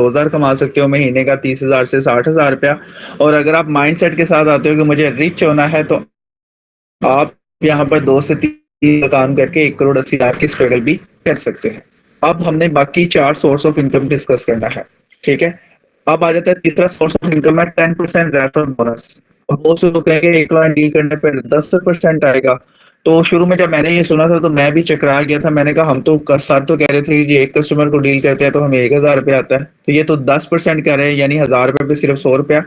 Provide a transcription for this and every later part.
2,000 कमा सकते हो महीने का, 30,000 से 60,000 रुपया। और अगर आप माइंडसेट के साथ आते हो कि मुझे रिच होना है, तो आप यहाँ पर 2 से 3 काम करके 1 करोड़ 80 लाख की स्ट्रगल भी कर सकते हैं। अब हमने बाकी 4 सोर्स ऑफ इनकम डिस्कस करना है, ठीक है? अब आ जाता है तीसरा सोर्स ऑफ इनकम है 10% रेफरल बोनस। और बहुत से लोग कहेंगे एक क्लाइंट डील करने पर 10% आएगा। तो शुरू में जब मैंने ये सुना था तो मैं भी चकरा गया था। मैंने कहा हम तो साथ तो कह रहे थे कि एक कस्टमर को डील करते हैं तो हमें 1,000 रुपया आता है, तो ये तो 10% कह रहे हैं, यानी 1,000 रुपये पे सिर्फ 100 रुपया।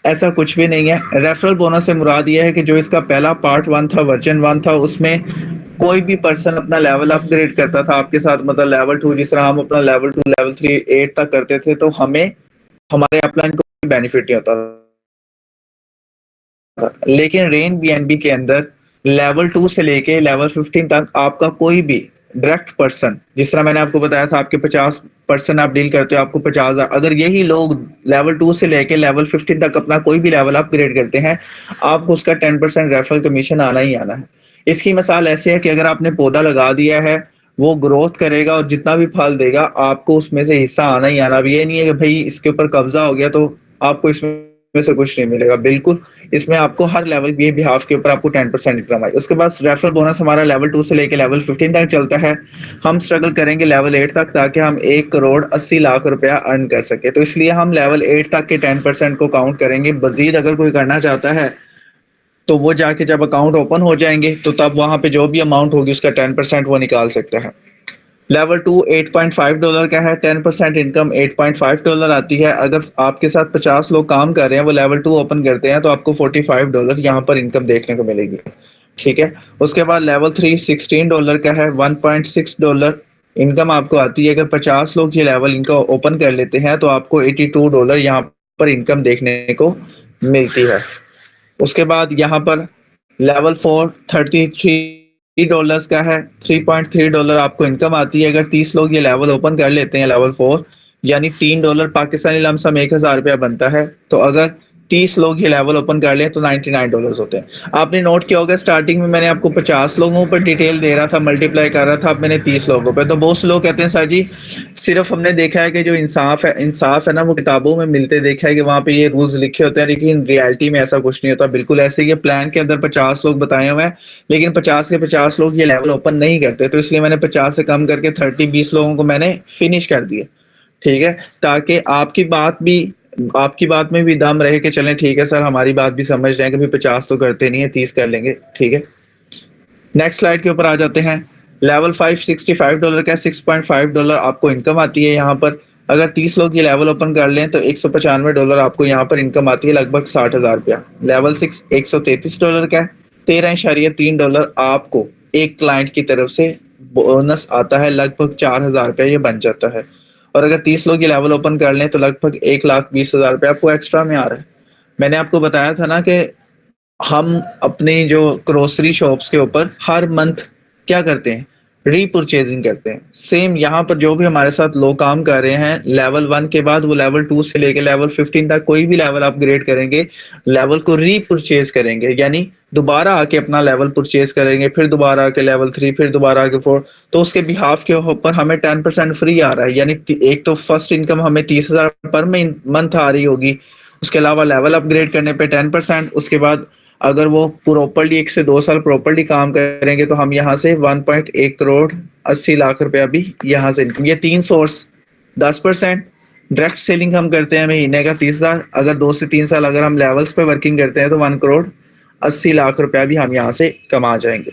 ऐसा कुछ भी नहीं है। रेफरल बोनस से मुराद ये है कि जो इसका पहला पार्ट 1 था, वर्जन 1 था, उसमें कोई भी पर्सन अपना लेवल अपग्रेड करता था आपके साथ, मतलब लेवल 2, जिस तरह हम अपना लेवल 2, लेवल 3, 8 तक करते थे, तो हमें हमारे अपलाइन को बेनिफिट नहीं होता था। लेकिन रेन बीएनबी के अंदर लेवल 2 से लेके लेवल 15 तक आपका कोई भी डायरेक्ट पर्सन, जिस तरह मैंने आपको बताया था, आपके 50% आप डील करते हो, आपको 50,000, अगर यही लोग लेवल 2 से लेके लेवल 15 तक अपना कोई भी लेवल अपग्रेड करते हैं, आपको उसका 10% रेफरल कमीशन आना ही आना है। इसकी मिसाल ऐसे है कि अगर आपने पौधा लगा दिया है, वो ग्रोथ करेगा और जितना भी फल देगा आपको उसमें से हिस्सा आना ही आना। अब ये नहीं है कि भाई इसके ऊपर कब्जा हो गया तो आपको इसमें से कुछ नहीं मिलेगा, बिल्कुल। इसमें आपको हर लेवल के बिहाफ के ऊपर आपको 10% इनकम आएगी। उसके बाद रेफरल बोनस हमारा लेवल 2 से लेके लेवल 15 तक चलता है। हम स्ट्रगल करेंगे लेवल 8 तक, ताकि हम 1 करोड़ 80 लाख रुपया अर्न कर सके। तो इसलिए हम लेवल 8 तक के 10% को काउंट करेंगे। मजीद अगर कोई करना चाहता है तो वो जाके जब अकाउंट ओपन हो जाएंगे तो तब वहां पे जो भी अमाउंट होगी उसका 10% वो निकाल सकता है। लेवल 2 $8.5 का है। 10% इनकम $8.5 आती है। अगर आपके साथ 50 लोग काम कर रहे हैं, वो लेवल 2 ओपन करते हैं, तो आपको $45 यहाँ पर इनकम देखने को मिलेगी, ठीक है? उसके बाद लेवल 3 $16 का है। $1.6 इनकम आपको आती है। अगर 50 लोग ये लेवल इनका ओपन कर लेते हैं तो आपको $82 यहाँ पर इनकम देखने को मिलती है। उसके बाद यहाँ पर लेवल 4 $33 का है। $3.3 आपको इनकम आती है। अगर 30 लोग ये लेवल ओपन कर लेते हैं लेवल 4, यानी $3 पाकिस्तानी लमसम 1,000 रुपया बनता है। तो अगर 30 लोग ये लेवल ओपन कर लें तो $99 होते हैं। आपने नोट किया होगा स्टार्टिंग में मैंने आपको 50 लोगों पर डिटेल दे रहा था, मल्टीप्लाई कर रहा था, अब मैंने 30 लोगों पर। तो बहुत से लोग कहते हैं सर जी, सिर्फ हमने देखा है कि जो इंसाफ है ना, वो किताबों में मिलते देखा है कि वहां पे ये रूल्स लिखे होते हैं, लेकिन रियलिटी में ऐसा कुछ नहीं होता। बिल्कुल ऐसे ही प्लान के अंदर 50 लोग बताए हुए हैं, लेकिन 50 के 50 लोग ये लेवल ओपन नहीं करते। तो इसलिए मैंने 50 से कम करके 20 लोगों को मैंने फिनिश कर दिया, ठीक है? ताकि आपकी बात में भी दम रहे कि चलें ठीक है सर, हमारी बात भी समझ जाए कि भाई 50 तो करते नहीं है, 30 कर लेंगे, ठीक है? नेक्स्ट स्लाइड के ऊपर आ जाते हैं। लेवल 5 $65 का, $6.5 आपको इनकम आती है यहाँ पर। अगर 30 लोग ये लेवल ओपन कर लें तो $195 आपको यहाँ पर इनकम आती है, लगभग 60,000 रुपया। लेवल 6 $133 का है। $13.3 आपको एक क्लाइंट की तरफ से बोनस आता है, लगभग 4,000 रुपया ये बन जाता है। और अगर 30 लोग ये लेवल ओपन कर लें तो लगभग 1,20,000 रुपया आपको एक्स्ट्रा में आ रहा है। मैंने आपको बताया था ना कि हम अपनी जो ग्रोसरी शॉप्स के ऊपर हर मंथ क्या करते हैं, रीपरचेजिंग करते हैं। सेम यहाँ पर जो भी हमारे साथ लोग काम कर रहे हैं, लेवल 1 के बाद वो लेवल 2 से लेके लेवल 15 तक कोई भी लेवल अपग्रेड करेंगे, लेवल को रीपरचेज करेंगे, यानी दोबारा आके अपना लेवल परचेज करेंगे, फिर दोबारा आके लेवल 3, फिर दोबारा आके 4, तो उसके बिहाफ के ऊपर हमें 10% फ्री आ रहा है। यानी एक तो फर्स्ट इनकम हमें 30,000 पर मंथ आ रही होगी, उसके अलावा लेवल अपग्रेड करने पे 10%। उसके बाद अगर वो प्रॉपर्ली 1 से 2 साल प्रॉपर्ली काम करेंगे तो हम यहाँ से 1.1 करोड़ 80 लाख रुपया भी यहाँ से इनकम। ये 3 सोर्स। 10% डायरेक्ट सेलिंग हम करते हैं महीने का 30,000। अगर 2 से 3 साल अगर हम लेवल्स पे वर्किंग करते हैं तो 1 करोड़ 80 लाख रुपया भी हम यहाँ से कमा जाएंगे।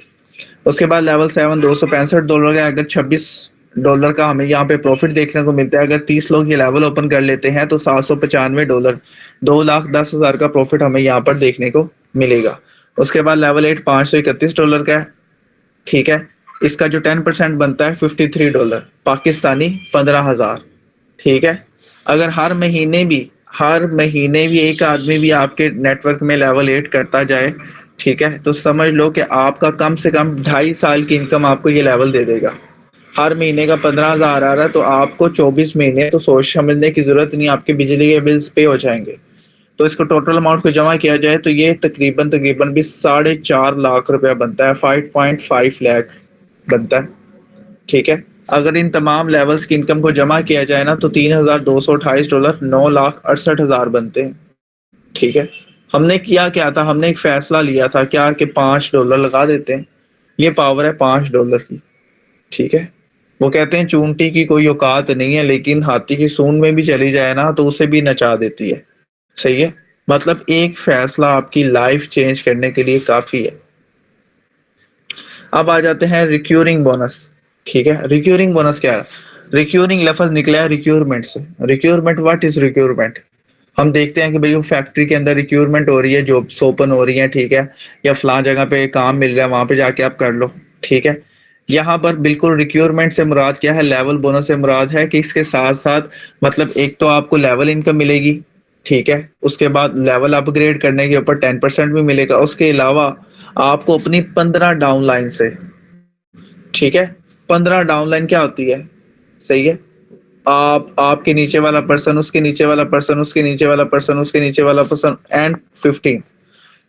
उसके बाद लेवल 7 $265 का। अगर $26 का हमें यहाँ पे प्रॉफिट देखने को मिलता है। अगर 30 लोग ये लेवल ओपन कर लेते हैं तो $795 $2,10,000 का प्रॉफिट हमें यहाँ पर देखने को मिलेगा। उसके बाद लेवल 8 $531 का है, ठीक है? इसका जो 10% बनता है $53 पाकिस्तानी 15,000, ठीक है? अगर हर महीने भी एक आदमी भी आपके नेटवर्क में लेवल 8 करता जाए, ठीक है, तो समझ लो कि आपका कम से कम 2.5 साल की इनकम आपको ये लेवल दे देगा। हर महीने का 15,000 आ रहा है तो आपको 24 महीने तो सोच समझने की जरूरत नहीं, आपके बिजली के बिल्स पे हो जाएंगे। तो इसको टोटल अमाउंट को जमा किया जाए तो ये तकरीबन भी 4.5 लाख रुपया बनता है, 5.5 लाख बनता है, ठीक है? अगर इन तमाम लेवल्स की इनकम को जमा किया जाए ना तो $3,228 9,68,000 बनते हैं। ठीक है, हमने किया क्या था, हमने एक फैसला लिया था क्या कि $5 लगा देते हैं। ये पावर है $5 की। ठीक है, वो कहते हैं चूंटी की कोई औकात नहीं है, लेकिन हाथी की सूंड में भी चली जाए ना तो उसे भी नचा देती है। सही है, मतलब एक फैसला आपकी लाइफ चेंज करने के लिए काफी है। अब आ जाते हैं रिक्यूरिंग बोनस। ठीक है, रिक्यूरिंग बोनस क्या है? रिक्यूरिंग लफ्ज निकला है रिक्यूरमेंट से। रिक्यूरमेंट, व्हाट इज रिक्यूरमेंट? हम देखते हैं कि भाई वो फैक्ट्री के अंदर रिक्यूरमेंट हो रही है, जॉब्स ओपन हो रही है, ठीक है, या फलां जगह पे काम मिल रहा है, वहां पे जाके आप कर लो। ठीक है, यहाँ पर बिल्कुल रिक्यूरमेंट से मुराद क्या है, लेवल बोनस से मुराद है कि इसके साथ साथ मतलब एक तो आपको लेवल इनकम मिलेगी, ठीक है, उसके बाद लेवल अपग्रेड करने के ऊपर 10% भी मिलेगा, उसके अलावा आपको अपनी 15 डाउनलाइन से, ठीक है, 15 डाउनलाइन क्या होती है, सही है, आप, आपके नीचे वाला पर्सन, उसके नीचे वाला पर्सन, उसके नीचे वाला पर्सन, उसके नीचे वाला पर्सन एंड 15,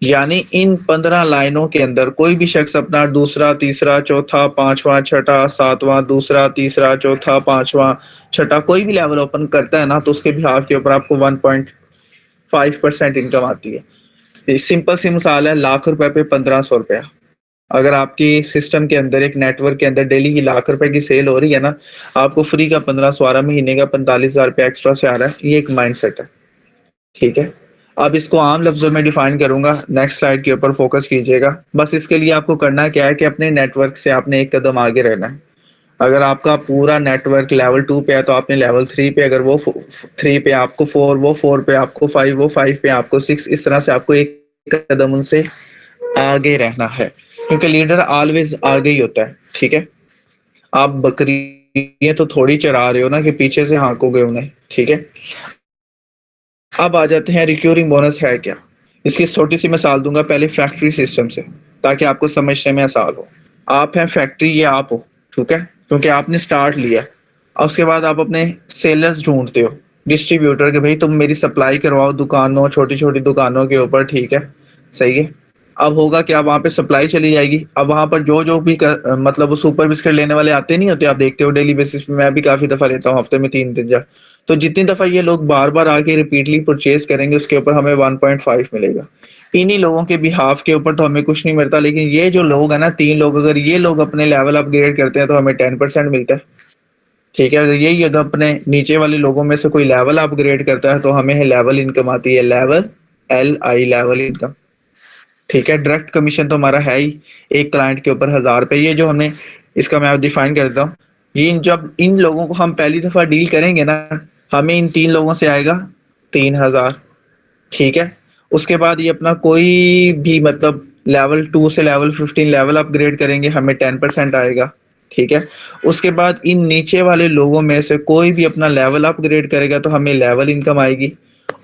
यानी इन 15 लाइनों के अंदर कोई भी शख्स अपना दूसरा, तीसरा, चौथा, पांचवा, छठा, सातवां, दूसरा, तीसरा, चौथा, पांचवा, छठा कोई भी लेवल ओपन करता है ना तो उसके बिहाफ के ऊपर आपको 1.5% इनकम आती है। सिंपल सी मिसाल है, लाख रुपए पे 1500 रुपया। अगर आपकी सिस्टम के अंदर एक नेटवर्क के अंदर डेली की लाख रुपए की सेल हो रही है ना, आपको फ्री का 1500 आ रहा है, महीने का 45,000 रुपया एक्स्ट्रा से आ रहा है, ये एक माइंडसेट है। ठीक है, अब इसको आम लफ्जों में डिफाइन करूंगा, नेक्स्ट स्लाइड के ऊपर फोकस कीजिएगा। बस इसके लिए आपको करना क्या है कि अपने नेटवर्क से आपने एक कदम आगे रहना है। अगर आपका पूरा नेटवर्क लेवल 2 पे है तो आपने लेवल 3 पे, अगर वो 3 पे आपको 4, वो 4 पे आपको 5, वो 5 पे आपको 6, इस तरह से आपको एक कदम उनसे आगे रहना है, क्योंकि लीडर ऑलवेज आगे ही होता है। ठीक है, आप बकरी तो थोड़ी चरा रहे हो ना कि पीछे से हाँकोगे उन्हें। ठीक है, अब आ जाते हैं रिक्यूरिंग बोनस है क्या। इसकी छोटी सी मिसाल दूंगा पहले फैक्ट्री सिस्टम से, ताकि आपको समझने में आसान हो। आप हैं फैक्ट्री, ये आप हो, ठीक है, क्योंकि आपने स्टार्ट लिया और उसके बाद आप अपने सेलर्स ढूंढते हो, डिस्ट्रीब्यूटर के, भाई तुम मेरी सप्लाई करवाओ दुकानों, छोटी छोटी दुकानों के ऊपर। ठीक है, सही है, अब होगा क्या, वहां पे सप्लाई चली जाएगी। अब वहां पर जो जो भी मतलब वो सुपर बिस्किट लेने वाले आते नहीं होते, आप देखते हो डेली बेसिस पे, मैं भी काफी दफा लेता हूँ, हफ्ते में 3 दिन जा, तो जितनी दफा ये लोग बार बार आके रिपीटली परचेज करेंगे उसके ऊपर हमें 1.5 मिलेगा। इन्हीं लोगों के बिहाफ के ऊपर तो हमें कुछ नहीं मिलता, लेकिन ये जो लोग है ना, 3 लोग, अगर ये लोग अपने लेवल अपग्रेड करते हैं तो हमें 10% मिलता है। ठीक है, अगर यही अगर अपने नीचे वाले लोगों में से कोई लेवल अपग्रेड करता है तो हमें लेवल इनकम आती है, लेवल LI, लेवल इनकम। ठीक है, डायरेक्ट कमीशन तो हमारा है ही एक क्लाइंट के ऊपर 1000 रुपए। ये जो हमने, इसका मैं डिफाइन कर देता हूँ, ये जब इन लोगों को हम पहली दफा डील करेंगे ना, हमें इन 3 लोगों से आएगा 3000। ठीक है, उसके बाद ये अपना कोई भी मतलब लेवल 2 से लेवल 15 लेवल अपग्रेड करेंगे, हमें 10% आएगा। ठीक है, उसके बाद इन नीचे वाले लोगों में से कोई भी अपना लेवल अपग्रेड करेगा तो हमें लेवल इनकम आएगी।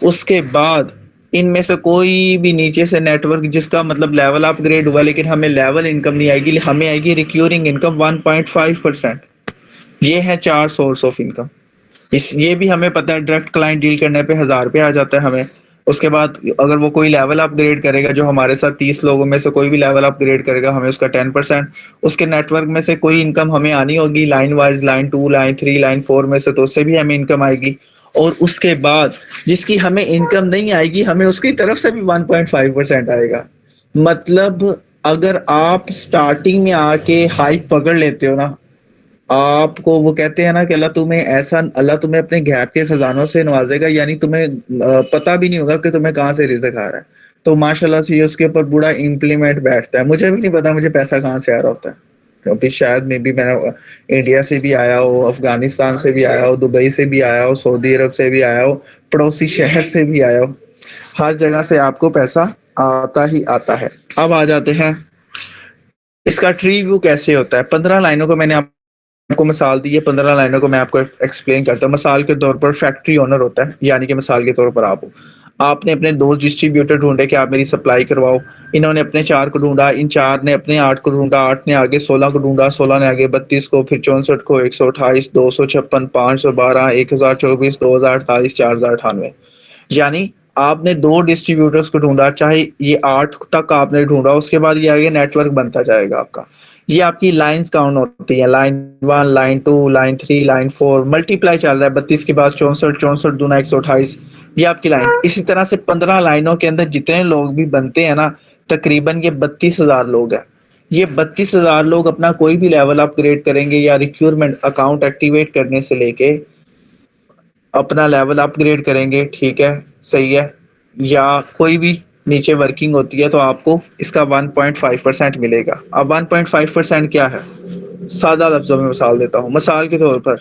उसके बाद इनमें से कोई भी नीचे से नेटवर्क जिसका मतलब लेवल अपग्रेड हुआ लेकिन हमें लेवल इनकम नहीं आएगी, हमें आएगी रिक्यूरिंग इनकम 1.5%। ये है 4 सोर्स ऑफ इनकम। इस ये भी हमें पता है, डायरेक्ट क्लाइंट डील करने पे 1000 रुपये आ जाता है हमें। उसके बाद अगर वो कोई लेवल अपग्रेड करेगा, जो हमारे साथ 30 लोगों में से कोई भी लेवल अपग्रेड करेगा, हमें उसका 10%। उसके नेटवर्क में से कोई इनकम हमें आनी होगी line wise, line 2, line 3, line 4 में से, तो उससे भी हमें इनकम आएगी। और उसके बाद जिसकी हमें इनकम नहीं आएगी, हमें उसकी तरफ से भी 1.5% आएगा। मतलब अगर आप स्टार्टिंग में आके हाइप पकड़ लेते हो ना, आपको वो कहते हैं ना कि अल्लाह तुम्हें अपने गैब के खजानों से नवाजेगा, यानी तुम्हें पता भी नहीं होगा कि तुम्हें कहाँ से रिज़्क आ रहा है। तो माशाल्लाह से ये उसके ऊपर बड़ा इम्प्लीमेंट बैठता है। मुझे भी नहीं पता मुझे पैसा कहाँ से आ रहा होता है, क्योंकि शायद मे बी मैं इंडिया से भी आया हो, अफगानिस्तान से भी आया हो, दुबई से भी आया हो, सऊदी अरब से भी आया हो, पड़ोसी शहर से भी आया हो, हर जगह से आपको पैसा आता ही आता है। अब आ जाते हैं इसका ट्री व्यू कैसे होता है। 15 लाइनों को मैंने आपको मिसाल दी है, 15 लाइनों को मैं आपको एक्सप्लेन करता हूँ। मिसाल के तौर पर फैक्ट्री ओनर होता है, यानी कि मिसाल के तौर पर आप हो, आपने अपने 2 डिस्ट्रीब्यूटर ढूंढे कि आप मेरी सप्लाई करवाओ। इन्होंने अपने 4 को ढूंढा, इन 4 ने अपने 8 को ढूंढा, 8 ने आगे 16 को ढूंढा, 16 ने आगे 32 को, फिर 64 को, 128, 256, 512, 1024, 2048, 4098। यानी आपने 2 डिस्ट्रीब्यूटर्स को ढूंढा, चाहे ये 8 तक आपने ढूंढा, उसके बाद ये आगे नेटवर्क बनता जाएगा आपका। ये आपकी लाइंस काउंट होती है, line 1, line 2, line 3, line 4, multiply चल रहा है 32 के बाद 64, 64 दूना 128, ये आपकी लाइन। इसी तरह से 15 लाइनों के अंदर जितने लोग भी बनते हैं ना, तकरीबन ये 32,000 लोग हैं। ये 32,000 लोग अपना कोई भी लेवल अपग्रेड करेंगे या रिक्रूटमेंट अकाउंट एक्टिवेट करने से लेके अपना लेवल अपग्रेड करेंगे, ठीक है, सही है, या कोई भी नीचे वर्किंग होती है तो आपको इसका 1.5% मिलेगा। अब 1.5% क्या है, सादा लफ्जों में मिसाल देता हूँ। मिसाल के तौर पर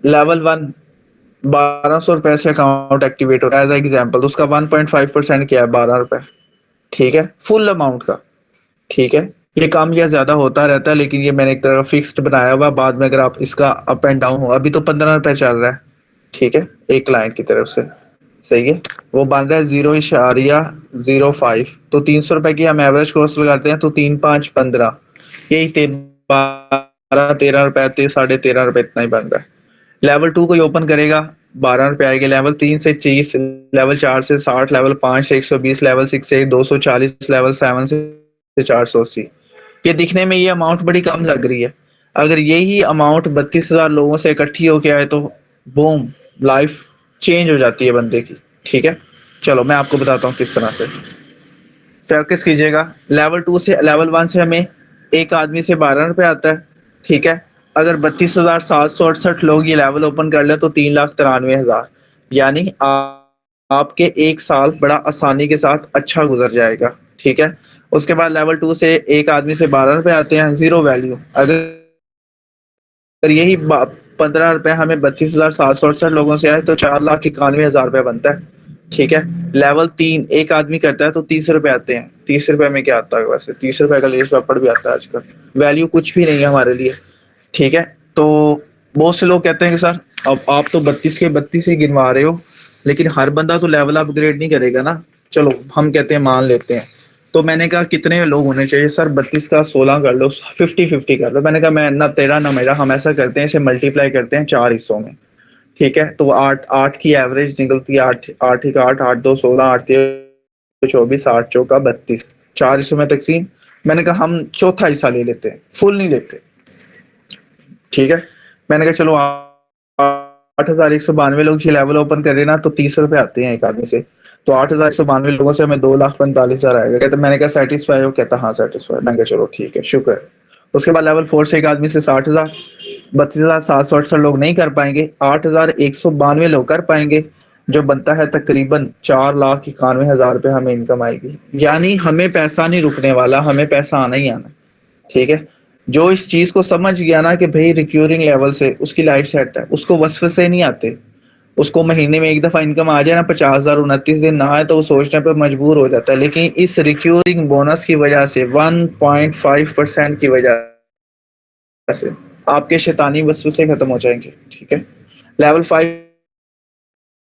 लेवल 1 1200 रुपए से अकाउंट एक्टिवेट होता है एज एग्जाम्पल, तो उसका 1.5% क्या है, 12 रुपए, ठीक है, फुल अमाउंट का, ठीक है। ये कम या ज्यादा होता रहता है, लेकिन ये मैंने एक तरह फिक्स्ड बनाया हुआ, बाद में अगर आप इसका अप एंड डाउन हो, अभी तो 15 रुपए चल रहा है, ठीक है, एक क्लाइंट की तरफ से, सही है, वो बन रहा है 0.05, तो 300 रुपए की हम एवरेज कॉस्ट लगाते हैं, तो 3, 5, 15, यही 12, 13 रुपए, 13.5 रुपए इतना ही बन रहा है। लेवल 2 को ओपन करेगा, 12 रुपए आएंगे, लेवल 3 से 30, लेवल 4 से 60, लेवल 5 से 120, लेवल 6 से 240, लेवल 7 से 480। ये दिखने में ये अमाउंट बड़ी कम लग रही है, अगर यही अमाउंट 32,000 लोगों से इकट्ठी होके आए तो बूम, लाइफ चेंज हो जाती है बंदे की, ठीक है। चलो मैं आपको बताता हूँ किस तरह से। फोकस कीजिएगा, लेवल 2 से लेवल 1 से हमें एक आदमी से 12 रुपए आता है, ठीक है। अगर 32,768 लोग ये लेवल ओपन कर ले तो 3,93,000, यानी आपके एक साल बड़ा आसानी के साथ अच्छा गुजर जाएगा, ठीक है। उसके बाद लेवल 2 से एक आदमी से 12 रुपए आते हैं, जीरो वैल्यू। अगर यही 15 रुपए हमें 32,768 लोगों से आए तो 4,91,000 रुपए बनता है, ठीक है। लेवल 3 एक आदमी करता है तो 30 रुपए आते हैं। 30 रुपए में क्या आता है, वैसे 30 रुपए का लेस पेपर भी आता है आजकल, वैल्यू कुछ भी नहीं है हमारे लिए, ठीक है। तो बहुत से लोग कहते हैं कि सर अब आप तो 32 के 32 ही गिनवा रहे हो, लेकिन हर बंदा तो लेवल अपग्रेड नहीं करेगा ना। चलो हम कहते हैं मान लेते हैं, तो मैंने कहा कितने लोग होने चाहिए सर, 32 का 16 कर लो, 50-50 कर लो। मैंने कहा मैं ना तेरा ना मेरा, हम ऐसा करते हैं, इसे मल्टीप्लाई करते हैं 4 हिस्सों में, ठीक है। तो 8 की एवरेज निकलती है, 8 8 एक 8, 8 2 16, 8 3 24, 8 चौका 32, 4 हिस्सों में तकसीम। मैंने कहा हम चौथा हिस्सा ले लेते हैं, फुल नहीं लेते, ठीक है। मैंने कहा चलो 8,192 लोग ये लेवल ओपन कर रहे ना, तो 30 रुपए आते हैं एक आदमी से, तो 8,192 लोगों से हमें 2,45,000 आएगा। कहते मैंने कहा सेटिस्फाई हो, कहता हाँ सेटिस्फाई। मैंने कहा चलो ठीक है, शुक्र। उसके बाद लेवल 4 से एक आदमी से 60,000, 32,768 लोग नहीं कर पाएंगे, 8,192 लोग कर पाएंगे, जो बनता है तकरीबन 4,91,000 रुपए हमें इनकम आएगी। यानी हमें पैसा नहीं रुकने वाला, हमें पैसा आना ही आना, ठीक है। जो इस चीज को समझ गया ना कि भाई रिक्यूरिंग लेवल से उसकी लाइफ सेट है, उसको वसवसे नहीं आते, उसको महीने में एक दफा इनकम आ जाए ना 50,000, 29 दिन ना आए तो वो सोचने पर मजबूर हो जाता है। लेकिन इस रिक्यूरिंग बोनस की वजह से 1.5% की वजह से आपके शैतानी वसवसे खत्म हो जाएंगे, ठीक है। लेवल 5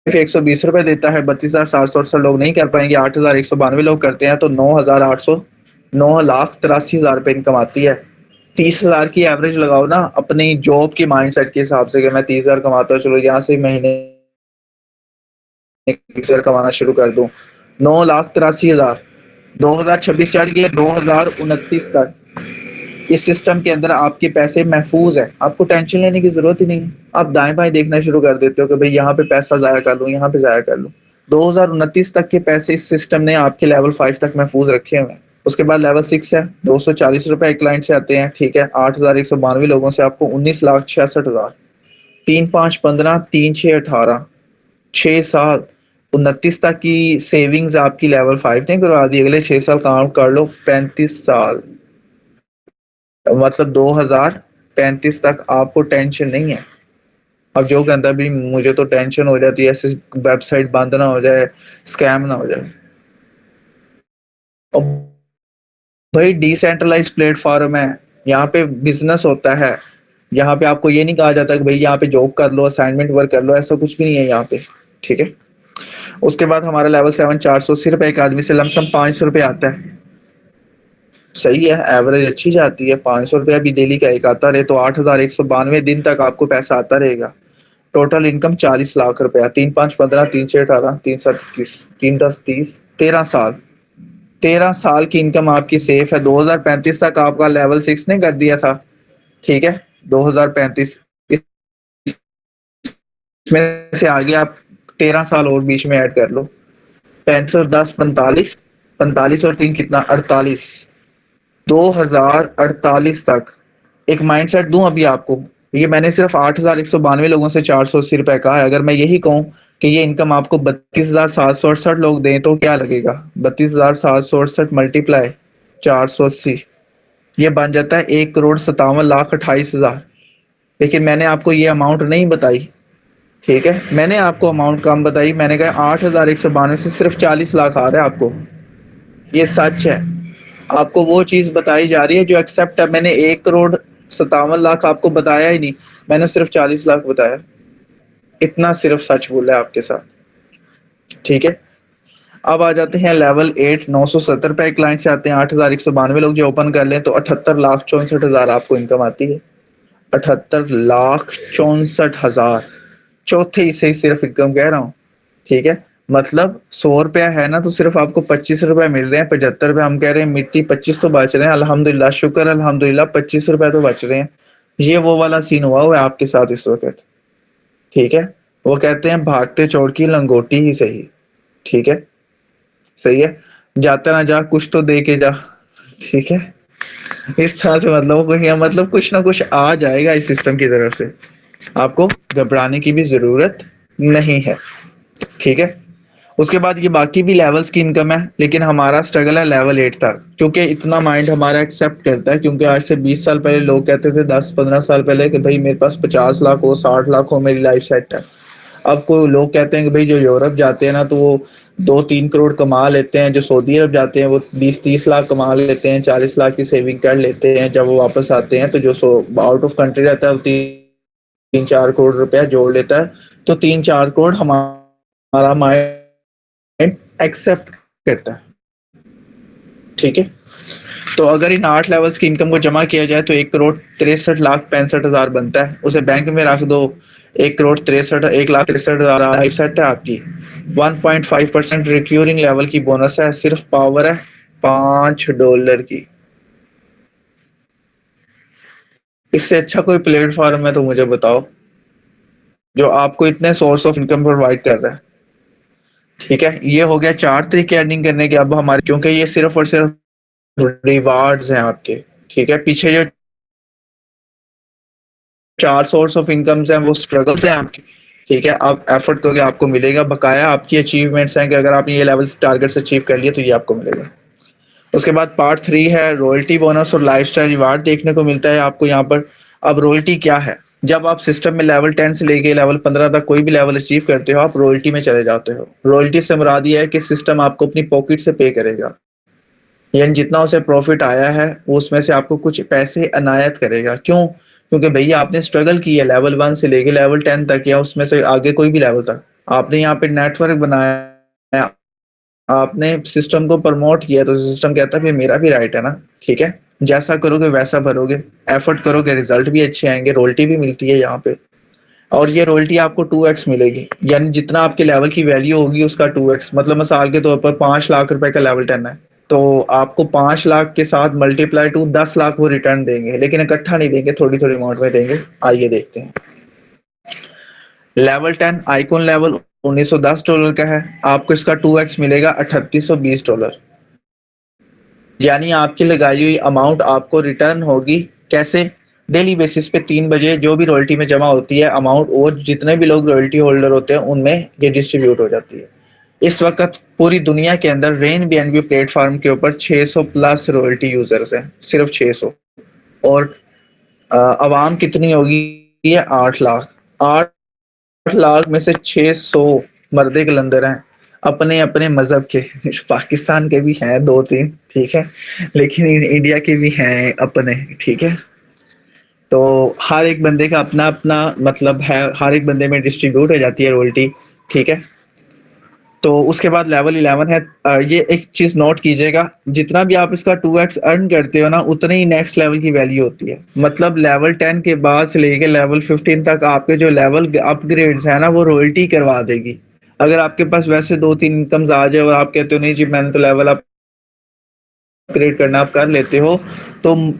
120 रुपए देता है, 32,768 लोग नहीं कर पाएंगे, 8,192 लोग करते हैं, तो 9,83,000 रुपए इनकम आती है। 30,000 की एवरेज लगाओ ना अपनी जॉब के माइंडसेट के हिसाब से कि मैं 30,000 कमाता हूँ, चलो यहाँ से महीने 30,000 कमाना शुरू कर दूं। 9,83,000, 2026 चढ़ गया 2029 तक इस सिस्टम के अंदर आपके पैसे महफूज है, आपको टेंशन लेने की जरूरत ही नहीं है। आप दाएं बाएं देखना शुरू कर देते हो कि भाई यहाँ पे पैसा जाया कर लूँ, यहाँ पे जाया कर लूँ। 2029 तक के पैसे इस सिस्टम ने आपके लेवल 5 तक महफूज रखे हुए हैं। उसके बाद लेवल 6 है, 240 रुपए एक क्लाइंट से आते हैं, ठीक है। 8,192 लोगों से आपको 19,66,000, 3, 5, 15, 3, 6, 18, 6 साल 29 तक की सेविंग्स आपकी लेवल 5 ने करवा दी। अगले 6 साल काम कर लो, 35 साल, मतलब 2035 तक आपको टेंशन नहीं है। अब जो कहता भी मुझे तो टेंशन हो जाती है, ऐसे वेबसाइट बंद ना हो जाए, स्कैम ना हो जाए। और भाई डिसेंट्रलाइज प्लेटफॉर्म है, यहाँ पे बिजनेस होता है, यहाँ पे आपको ये नहीं कहा जाता कि भाई यहाँ पे जॉब कर लो, असाइनमेंट वर्क कर लो, ऐसा कुछ भी नहीं है यहाँ पे, ठीक है। उसके बाद हमारा लेवल 7 480 रुपए एक आदमी से, लमसम 500 रुपए आता है, सही है, एवरेज अच्छी जाती है। 500 रुपया भी डेली का एक आता रहे तो 8,192 दिन तक आपको पैसा आता रहेगा। टोटल इनकम 40 लाख रुपया, 3, 5, 15, 3, 6, 18, 3, 7, 21, 3, 10, 30, 13 साल, 13 साल की इनकम आपकी सेफ है। 2035 तक आपका लेवल 6 ने कर दिया था, ठीक है। 2035 इसमें से आगे आप 13 साल और बीच में ऐड कर लो। 35 और 10 45, 45 और 3 कितना 48। 2048 तक एक माइंडसेट दूं अभी आपको। ये मैंने सिर्फ 8,192 लोगों से 480 रुपए कहा है। अगर मैं यही कहूं कि ये इनकम आपको 32,768 लोग दें तो क्या लगेगा? 32,768 मल्टीप्लाई 480, ये बन जाता है 1,57,28,000। लेकिन मैंने आपको ये अमाउंट नहीं बताई, ठीक है। मैंने आपको अमाउंट कम बताई, मैंने कहा 8,192 से सिर्फ 40 लाख आ रहा है आपको। ये सच है। आपको वो चीज बताई जा रही है जो एक्सेप्ट है। मैंने 1,57,00,000 आपको बताया ही नहीं, मैंने सिर्फ 40 लाख बताया। इतना सिर्फ सच बोला है आपके साथ, ठीक है। अब आ जाते हैं लेवल 8, 970 पे क्लाइंट से आते हैं। 8,192 लोग जो ओपन कर लें तो 78,64,000 आपको इनकम आती है। 78,64,000 चौथे हिस्से ही सिर्फ इनकम कह रहा हूँ, ठीक है। मतलब 100 रुपया है ना, तो सिर्फ आपको 25 रुपए मिल रहे हैं। 75 रुपए हम कह रहे हैं मिट्टी, 25 तो बच रहे हैं। अल्हम्दुलिल्लाह, शुक्र अल्हम्दुलिल्लाह, 25 रुपए तो बच रहे हैं। ये वो वाला सीन हुआ है आपके साथ इस वक्त, ठीक है। वो कहते हैं भागते चोर की लंगोटी ही सही, ठीक है। सही है। जाता ना जा, कुछ तो दे के जा, ठीक है। इस तरह से मतलब कोई, मतलब कुछ ना कुछ आ जाएगा इस सिस्टम की तरफ से। आपको घबराने की भी जरूरत नहीं है, ठीक है। उसके बाद ये बाकी भी लेवल्स की इनकम है, लेकिन हमारा स्ट्रगल है लेवल 8 तक, क्योंकि इतना माइंड हमारा एक्सेप्ट करता है। क्योंकि आज से 20 साल पहले लोग कहते थे, 10-15 साल पहले, कि भाई मेरे पास 50 लाख हो, 60 लाख हो, मेरी लाइफ सेट है। अब कोई लोग कहते हैं कि भाई जो यूरोप जाते हैं ना, तो वो 2-3 करोड़ कमा लेते हैं। जो सऊदी अरब जाते हैं वो 20-30 लाख कमा लेते हैं, 40 लाख की सेविंग कर लेते हैं। जब वो वापस आते हैं तो जो आउट ऑफ कंट्री रहता है वो 3-4 करोड़ रुपया जोड़ लेता है। तो 3-4 करोड़ हमारा माइंड एक्सेप्ट करता है, ठीक है। तो अगर इन 8 लेवल्स की इनकम को जमा किया जाए तो 1,63,65,000 बनता है। उसे बैंक में रख दो, 1,63,65,000 सेट है आपकी। 1.5% रिक्यूरिंग लेवल की बोनस है। सिर्फ पावर है $5 की। इससे अच्छा कोई प्लेटफॉर्म है तो मुझे बताओ, जो आपको इतने सोर्स ऑफ इनकम प्रोवाइड कर रहा है, ठीक है। ये हो गया 4 तरीके अर्निंग करने के। अब हमारे, क्योंकि ये सिर्फ और सिर्फ रिवार्ड्स हैं आपके, ठीक है। पीछे जो 4 सोर्स ऑफ इनकम्स हैं वो स्ट्रगल्स हैं आपकी, ठीक है। आप एफर्ट करोगे आपको मिलेगा। बकाया आपकी अचीवमेंट्स हैं कि अगर आपने ये लेवल टारगेट्स अचीव कर लिए तो ये आपको मिलेगा। उसके बाद पार्ट 3 है रॉयल्टी बोनस और लाइफस्टाइल रिवार्ड देखने को मिलता है आपको यहाँ पर। अब रॉयल्टी क्या है? जब आप सिस्टम में लेवल 10 से लेके लेवल 15 तक कोई भी लेवल अचीव करते हो, आप रॉयल्टी में चले जाते हो। रॉयल्टी से मुराद ये है कि सिस्टम आपको अपनी पॉकेट से पे करेगा, यानी जितना उसे प्रॉफिट आया है वो उसमें से आपको कुछ पैसे अनायत करेगा। क्यों? क्योंकि भैया आपने स्ट्रगल की है लेवल 1 से लेके लेवल 10 तक, या उसमें से आगे कोई भी लेवल तक। आपने यहाँ पे नेटवर्क बनाया, आपने सिस्टम को प्रमोट किया, तो सिस्टम कहता है मेरा भी राइट है ना, ठीक है। जैसा करोगे वैसा भरोगे, एफर्ट करोगे रिजल्ट भी अच्छे आएंगे। रोल्टी भी मिलती है यहाँ पे, और ये रोल्टी आपको 2x मिलेगी। यानी जितना आपके लेवल की वैल्यू होगी उसका 2x। मतलब मिसाल के तौर पर 5 लाख रुपए का लेवल 10 है, तो आपको 5 लाख के साथ मल्टीप्लाई टू 10 लाख वो रिटर्न देंगे, लेकिन इकट्ठा नहीं देंगे, थोड़ी थोड़ी अमाउंट में देंगे। आइए देखते हैं। लेवल 10 आइकॉन लेवल $1910 का है। आपको इसका 2x मिलेगा $3820। यानी आपकी लगाई हुई अमाउंट आपको रिटर्न होगी कैसे? डेली बेसिस पे 3 बजे जो भी रॉयल्टी में जमा होती है अमाउंट, वो जितने भी लोग रॉयल्टी होल्डर होते हैं उनमें ये डिस्ट्रीब्यूट हो जाती है। इस वक्त पूरी दुनिया के अंदर रेन बीएनबी प्लेटफॉर्म के ऊपर 600 प्लस रॉयल्टी यूजर्स हैं, सिर्फ 600। और आवाम कितनी होगी? ये 8 लाख। 8 लाख में से 600 मर्दे कलंदर हैं, अपने अपने मजहब के। पाकिस्तान के भी हैं 2-3, ठीक है, लेकिन इंडिया के भी हैं अपने, ठीक है। तो हर एक बंदे का अपना अपना मतलब है, हर एक बंदे में डिस्ट्रीब्यूट हो जाती है रॉयल्टी, ठीक है। तो उसके बाद लेवल 11 है। ये एक चीज नोट कीजिएगा, जितना भी आप इसका 2x अर्न करते हो ना, उतने ही नेक्स्ट लेवल की वैल्यू होती है। मतलब लेवल 10 के बाद से लेके लेवल 15 तक आपके जो लेवल अपग्रेड्स है ना, वो रॉयल्टी करवा देगी। अगर आपके पास वैसे 2-3 इनकम्स आ जाए और आप कहते हो नहीं जी मैंने तो लेवल अप क्रिएट करना आप कर लेते हो, तो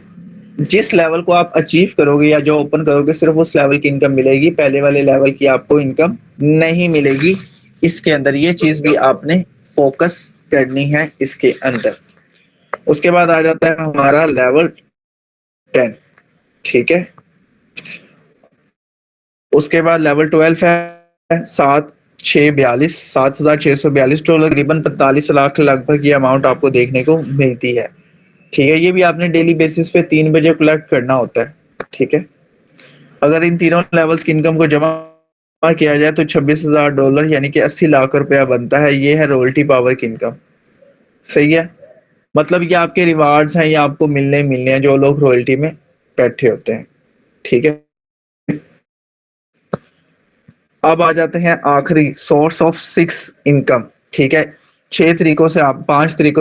जिस लेवल को आप अचीव करोगे या जो ओपन करोगे सिर्फ उस लेवल की इनकम मिलेगी, पहले वाले लेवल की आपको इनकम नहीं मिलेगी इसके अंदर। ये चीज भी आपने फोकस करनी है इसके अंदर। उसके बाद आ जाता है हमारा लेवल 10, ठीक है। उसके बाद लेवल 12 है 7,642 डॉलर, करीबन 45 लाख लगभग ये अमाउंट आपको देखने को मिलती है, ठीक है। ये भी आपने डेली बेसिस पे 3 बजे कलेक्ट करना होता है, ठीक है। अगर इन तीनों लेवल्स की इनकम को जमा किया जाए तो $26,000 यानी कि 80 लाख रुपया बनता है। ये है रॉयल्टी पावर की इनकम, सही है। मतलब ये आपके रिवार्ड्स हैं, ये आपको मिलने मिलने हैं जो लोग रॉयल्टी में बैठे होते हैं, ठीक है। अब आ जाते हैं आखिरी सोर्स ऑफ 6 इनकम, ठीक है। 5 तरीकों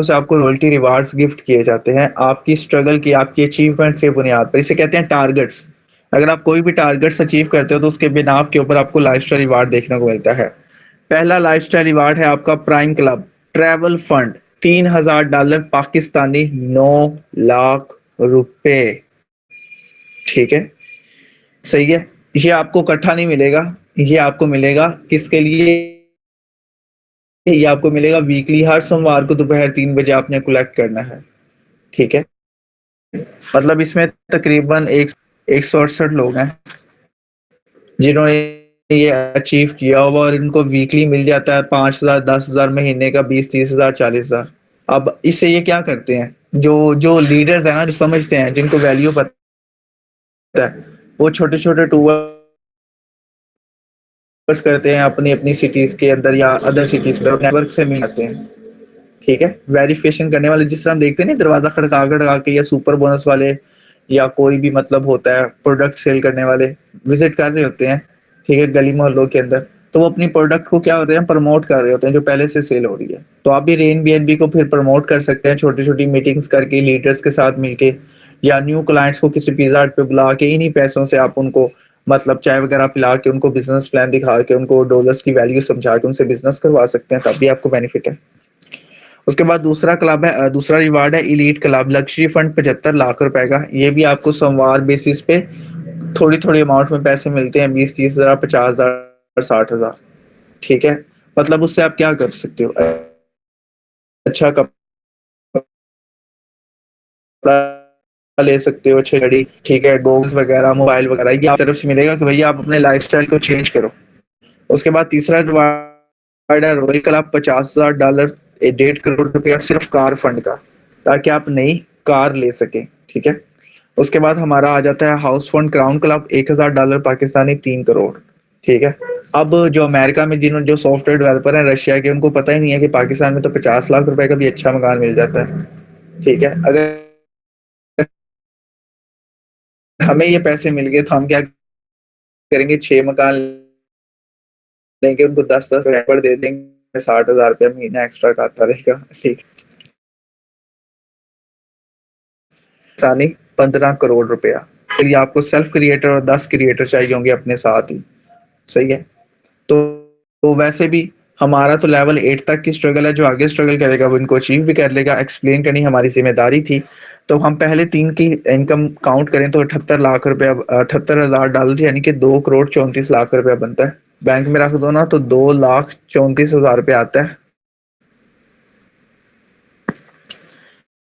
से आपको रॉयल्टी रिवार्ड्स गिफ्ट किए जाते हैं आपकी स्ट्रगल की, आपकी अचीवमेंट के बुनियाद पर। इसे कहते हैं टारगेट्स। अगर आप कोई भी टारगेट्स अचीव करते हो तो उसके बिना के ऊपर आपको लाइफस्टाइल रिवार्ड देखने को मिलता है। पहला लाइफस्टाइल रिवार्ड है आपका prime club travel fund, $3,000 Pakistani, 9 lakh रुपए, ठीक है, सही है। ये आपको इकट्ठा नहीं मिलेगा, ये आपको मिलेगा किसके लिए, ये आपको मिलेगा वीकली, हर सोमवार को दोपहर 3 बजे आपने कलेक्ट करना है, ठीक है। मतलब इसमें तकरीबन 168 लोग हैं जिन्होंने ये अचीव किया हुआ और इनको वीकली मिल जाता है 5,000, 10,000, महीने का 20, 30,000, 40,000। अब इससे ये क्या करते हैं, जो जो लीडर्स है ना, जो समझते हैं, जिनको वैल्यू पता है, वो छोटे छोटे टूर करते हैं अपनी अपनी सिटीज के अंदर या अदर सिटीज में, नेटवर्क से मिल जाते हैं, ठीक है। वेरिफिकेशन करने वाले जिस तरह हम देखते हैं ना, दरवाजा खड़का खड़का के, या सुपर बोनस वाले, या कोई भी मतलब होता है प्रोडक्ट सेल करने वाले विजिट कर रहे होते हैं, ठीक है, गली मोहल्लों के अंदर। तो वो अपनी प्रोडक्ट को क्या होते हैं, प्रमोट कर रहे होते हैं जो पहले से सेल हो रही है। तो आप भी रेन बीएनबी को फिर प्रमोट कर सकते हैं छोटी छोटी मीटिंग्स करके, लीडर्स के साथ मिलके, या न्यू क्लाइंट्स को किसी पिज्जा हट पे बुला के इन्हीं पैसों से आप उनको मतलब चाय वगैरह पिला के, उनको बिजनेस प्लान दिखा के, उनको डॉलर्स की वैल्यू समझा के उनसे बिजनेस करवा सकते हैं, तब भी आपको बेनिफिट है। उसके बाद दूसरा रिवार्ड है elite club luxury fund, 75 lakh रुपए का। ये भी आपको सोमवार बेसिस पे थोड़ी थोड़ी अमाउंट में पैसे मिलते हैं, 20, 30 हजार, 50 हजार, 60 हजार, ठीक है। मतलब उससे आप क्या कर सकते हो, अच्छा कपड़ा ले सकते हो, अच्छी घड़ी, ठीक है, गोल्स वगैरह, मोबाइल वगैरह, ये आप तरफ से मिलेगा कि भैया आप अपने लाइफस्टाइल को चेंज करो। उसके बाद तीसरा रिवार्ड है रॉयल क्लब, $50,000, 1.5 करोड़ सिर्फ कार फंड का, ताकि आप नई कार ले सके, ठीक है। उसके बाद हमारा आ जाता है house fund crown club, $1,000 Pakistani, 3 crore, ठीक है। अब जो अमेरिका में जिन्होंने जो सॉफ्टवेयर डेवलपर हैं रशिया के, उनको पता ही नहीं है कि पाकिस्तान में तो 50 लाख रुपए का भी अच्छा मकान मिल जाता है, ठीक है। अगर हमें ये पैसे मिल गए तो हम क्या करेंगे, 6 मकान लेंगे, उनको 10-10 रेंट पर दे देंगे, $60,000 महीना एक्स्ट्रा का आता रहेगा, ठीक। सानी 15 करोड़ रुपया। फिर ये आपको सेल्फ क्रिएटर और 10 क्रिएटर चाहिए होंगे अपने साथ ही, सही है। तो वैसे भी हमारा तो लेवल 8 तक की स्ट्रगल है, जो आगे स्ट्रगल करेगा वो इनको अचीव भी कर लेगा। एक्सप्लेन करनी हमारी जिम्मेदारी थी। तो हम पहले 3 की इनकम काउंट करें तो 78 लाख रुपया, $78,000 यानी कि 2 करोड़ 34 लाख रुपया बनता है। बैंक में रख दो ना तो 2,34,000 आता है।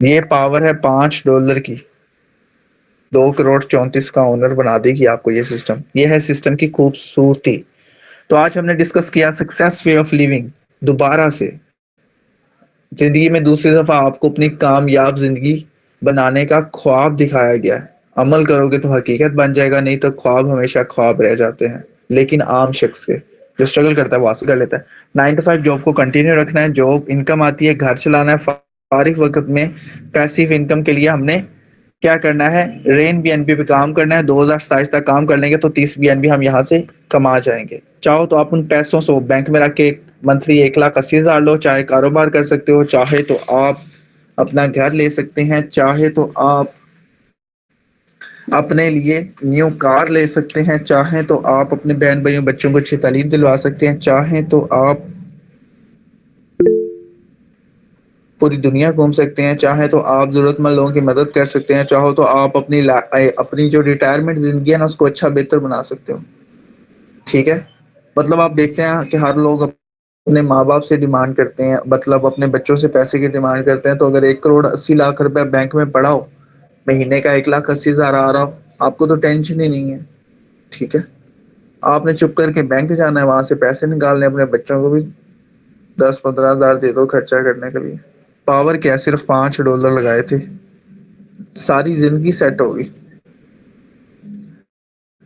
ये पावर है $5 की, 2 करोड़ 34 का ओनर बना देगी आपको ये सिस्टम। ये है सिस्टम की खूबसूरती। तो आज हमने डिस्कस किया सक्सेस वे ऑफ लिविंग। दोबारा से जिंदगी में दूसरी दफा आपको अपनी कामयाब जिंदगी बनाने का ख्वाब दिखाया गया है। अमल करोगे तो हकीकत बन जाएगा, नहीं तो ख्वाब हमेशा ख्वाब रह जाते हैं। लेकिन आम शख्स के जो स्ट्रगल करता है वो हासिल कर लेता है। 9 to 5 जॉब को कंटिन्यू रखना है, जॉब इनकम आती है, घर चलाना है। फारिग वक्त में पैसिव इनकम के लिए हमने क्या करना है, रेन बीएनबी पे काम करना है। 2027 तक काम कर लेंगे तो 30 बीएनबी हम यहाँ से कमा जाएंगे। चाहो तो आप उन पैसों से बैंक में रख के मंथली 1,80,000 लो, चाहे कारोबार कर सकते हो, चाहे तो आप अपना घर ले सकते हैं, चाहे तो आप अपने लिए न्यू कार ले सकते हैं, चाहे तो आप अपने बहन भाइयों बच्चों को अच्छी तालीम दिलवा सकते हैं, चाहे तो आप पूरी दुनिया घूम सकते हैं, चाहे तो आप ज़रूरतमंद लोगों की मदद कर सकते हैं, चाहो तो आप अपनी जो रिटायरमेंट ज़िंदगी है ना उसको अच्छा बेहतर बना सकते हो। ठीक है? मतलब आप देखते हैं कि हर लोग अपने माँ-बाप से डिमांड करते हैं, मतलब अपने बच्चों से पैसे की डिमांड करते हैं, तो अगर 1 करोड़ 80 लाख रुपए बैंक में पड़ा हो, महीने का 1,80,000 आ रहा हो, आपको तो टेंशन ही नहीं है। ठीक है? आपने चुप करके बैंक जाना है, वहाँ से पैसे निकालने, अपने बच्चों को भी 10-15 हज़ार दे दो खर्चा करने के लिए। पावर क्या है, सिर्फ $5 लगाए थे, सारी ज़िंदगी सेट हो गई।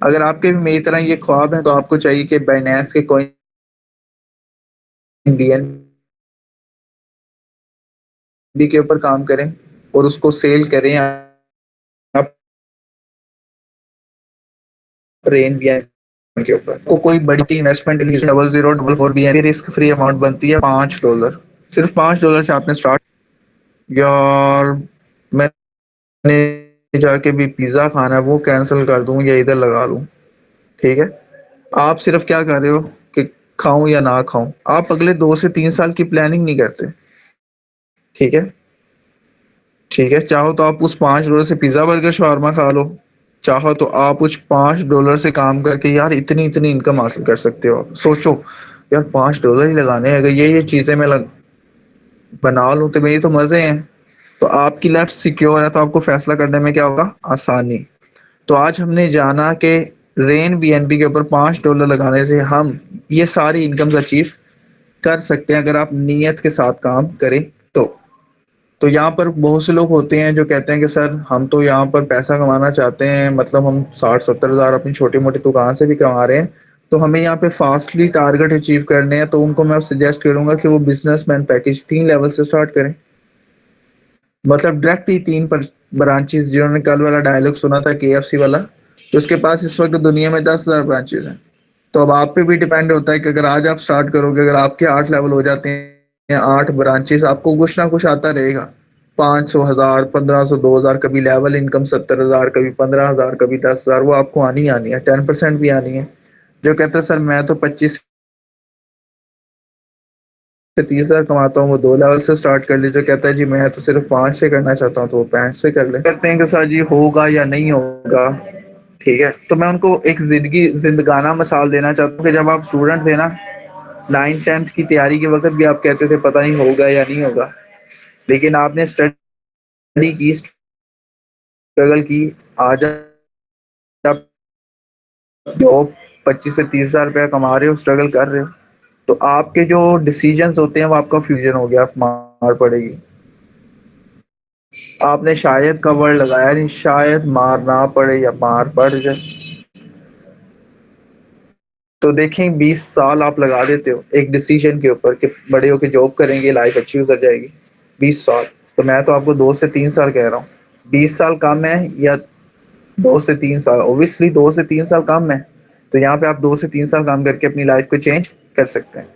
अगर आपके भी मेरी तरह ये ख्वाब हैं, तो आपको चाहिए कि बाइनेंस के कॉइन बीएनबी के ऊपर काम करें और उसको सेल करें आप रेन बीएनबी के ऊपर। को कोई बड़ी investment 0044 BNB risk free amount बनती है $5। सिर्फ $5 से आपने स्टार्ट। यार मैंने जाके भी पिज्जा खाना है वो कैंसिल कर दूं या इधर लगा लूं। ठीक है, आप सिर्फ क्या कर रहे हो कि खाऊं या ना खाऊं, आप अगले 2 से 3 साल की प्लानिंग नहीं करते। ठीक है, ठीक है, चाहो तो आप उस $5 से पिज्जा बर्गर शवारमा खा लो, चाहो तो आप उस $5 से काम करके यार इतनी इतनी इनकम हासिल कर सकते हो। आप सोचो यार $5 ही लगाने हैं, अगर ये चीजें मैं बना लूं तो मेरी तो मजे हैं। तो आपकी लाइफ सिक्योर है, तो आपको फैसला करने में क्या होगा, आसानी। तो आज हमने जाना कि रेन बीएनबी के ऊपर $5 लगाने से हम ये सारी इनकम्स अचीव कर सकते हैं, अगर आप नीयत के साथ काम करें तो। तो यहाँ पर बहुत से लोग होते हैं जो कहते हैं कि सर हम तो यहाँ पर पैसा कमाना चाहते हैं, मतलब हम 60-70 हज़ार अपनी छोटी मोटी दुकान से भी कमा रहे हैं, तो हमें यहाँ पे फास्टली टारगेट अचीव करने हैं। तो उनको मैं सजेस्ट करूंगा कि वो बिजनेसमैन पैकेज 3 लेवल से स्टार्ट करें, मतलब डायरेक्ट ही 3 ब्रांचेस। जिन्होंने कल वाला डायलॉग सुना था केएफसी वाला, तो उसके पास इस वक्त दुनिया में 10,000 ब्रांचेस हैं। तो अब आप पे भी डिपेंड होता है कि अगर आज आप स्टार्ट करोगे, अगर आपके 8 लेवल हो जाते हैं, 8 ब्रांचेस, आपको कुछ ना कुछ आता रहेगा। 500, 1000, 1500, 2000, कभी लेवल इनकम 70,000, कभी 15,000, कभी 10,000, वो आपको आनी आनी है, 10% भी आनी है। जो कहता है सर मैं तो 25 से 30 हज़ार कमाता हूँ, वो 2 लेवल से स्टार्ट कर लीजिए। कहता है जी मैं तो सिर्फ 5 से करना चाहता हूँ, तो वो 5 से कर ले। कहते हैं कि सर जी होगा या नहीं होगा। ठीक है, तो मैं उनको एक जिंदगाना मिसाल देना चाहता हूँ कि जब आप स्टूडेंट थे ना, 9th 10th की तैयारी के वक्त भी आप कहते थे पता नहीं होगा या नहीं होगा, लेकिन आपने स्टडी की, स्ट्रगल की, आज आप जॉब 25 से 30 हज़ार रुपया कमा रहे हो, स्ट्रगल कर रहे हो, तो आपके जो डिसीजंस होते हैं वो आपका फ्यूजन हो गया, आप मार पड़ेगी। आपने शायद का वर्ड लगाया नहीं, शायद मार ना पड़े या मार पड़ जाए। तो देखें 20 साल आप लगा देते हो एक डिसीजन के ऊपर कि बड़े होके जॉब करेंगे, लाइफ अच्छी गुजर जाएगी। 20 साल, तो मैं तो आपको 2 से 3 साल कह रहा हूँ। 20 साल कम है या 2 से 3 साल? ऑब्वियसली 2 से 3 साल कम है। तो यहाँ पे आप 2 से 3 साल काम करके अपनी लाइफ को चेंज कर सकते हैं।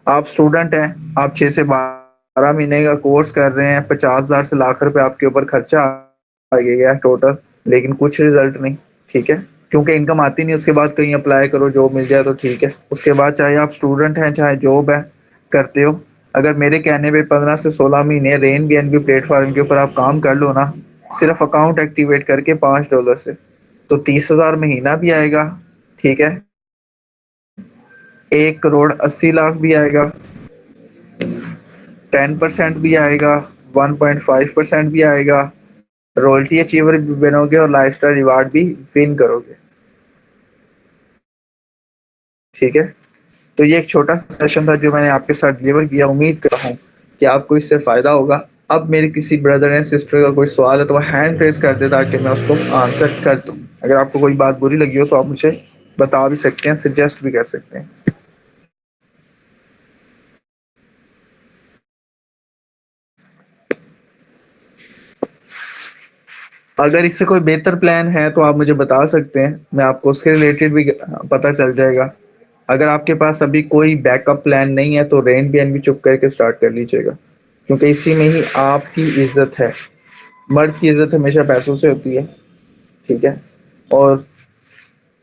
आप स्टूडेंट हैं, आप 6 से 12 महीने का कोर्स कर रहे हैं, 50,000 से लाख रुपए आपके ऊपर खर्चा आ गया है टोटल, लेकिन कुछ रिजल्ट नहीं। ठीक है, क्योंकि इनकम आती नहीं। उसके बाद कहीं अप्लाई करो, जॉब मिल जाए तो ठीक है। उसके बाद चाहे आप स्टूडेंट हैं चाहे जॉब है करते हो, अगर मेरे कहने पे 15 से 16 महीने रेन बीएनबी प्लेटफॉर्म के ऊपर आप काम कर लो ना, सिर्फ अकाउंट एक्टिवेट करके $5 से, तो 30,000 महीना भी आएगा। ठीक है, 1 करोड़ 80 लाख भी आएगा, 10% भी आएगा, 1.5% भी आएगा, रॉयल्टी अचीवर भी बनोगे और लाइफस्टाइल रिवार्ड भी विन करोगे। ठीक है, तो ये एक छोटा सा सेशन था जो मैंने आपके साथ डिलीवर किया। उम्मीद करता हूँ कि आपको इससे फायदा होगा। अब मेरे किसी ब्रदर एंड सिस्टर का कोई सवाल है तो वह हैंड रेस कर दे ताकि मैं उसको आंसर कर दूँ। अगर आपको कोई बात बुरी लगी हो तो आप मुझे बता भी सकते हैं, सजेस्ट भी कर सकते हैं। अगर इससे कोई बेहतर प्लान है तो आप मुझे बता सकते हैं, मैं आपको उसके रिलेटेड भी पता चल जाएगा। अगर आपके पास अभी कोई बैकअप प्लान नहीं है तो रेन बीएनबी चुप करके स्टार्ट कर लीजिएगा, क्योंकि इसी में ही आपकी इज्जत है। मर्द की इज्जत हमेशा पैसों से होती है। ठीक है, और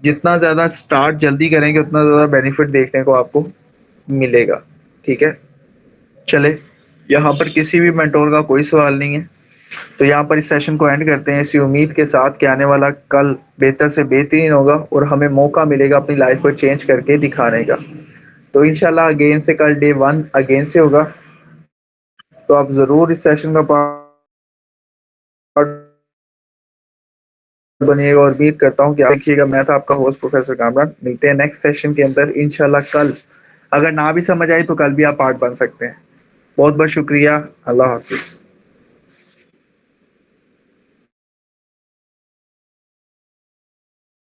जितना ज़्यादा स्टार्ट जल्दी करेंगे उतना ज़्यादा बेनिफिट देखने को आपको मिलेगा। ठीक है, चले यहाँ पर किसी भी मेंटोर का कोई सवाल नहीं है। तो यहाँ पर इस सेशन को एंड करते हैं इसी उम्मीद के साथ कि आने वाला कल बेहतर से बेहतरीन होगा और हमें मौका मिलेगा अपनी लाइफ को चेंज करके दिखाने का। तो इंशाल्लाह अगेन से कल डे 1 अगेन से होगा। तो आप ज़रूर इस सेशन का पार्ट बनिएगा और उम्मीद करता हूँ कि आप देखिएगा। मैं था आपका होस्ट प्रोफेसर कामरान। मिलते हैं नेक्स्ट सेशन के अंदर इंशाल्लाह कल। अगर ना भी समझ आई तो कल भी आप पार्ट बन सकते हैं। बहुत बहुत शुक्रिया। अल्लाह हाफिज़।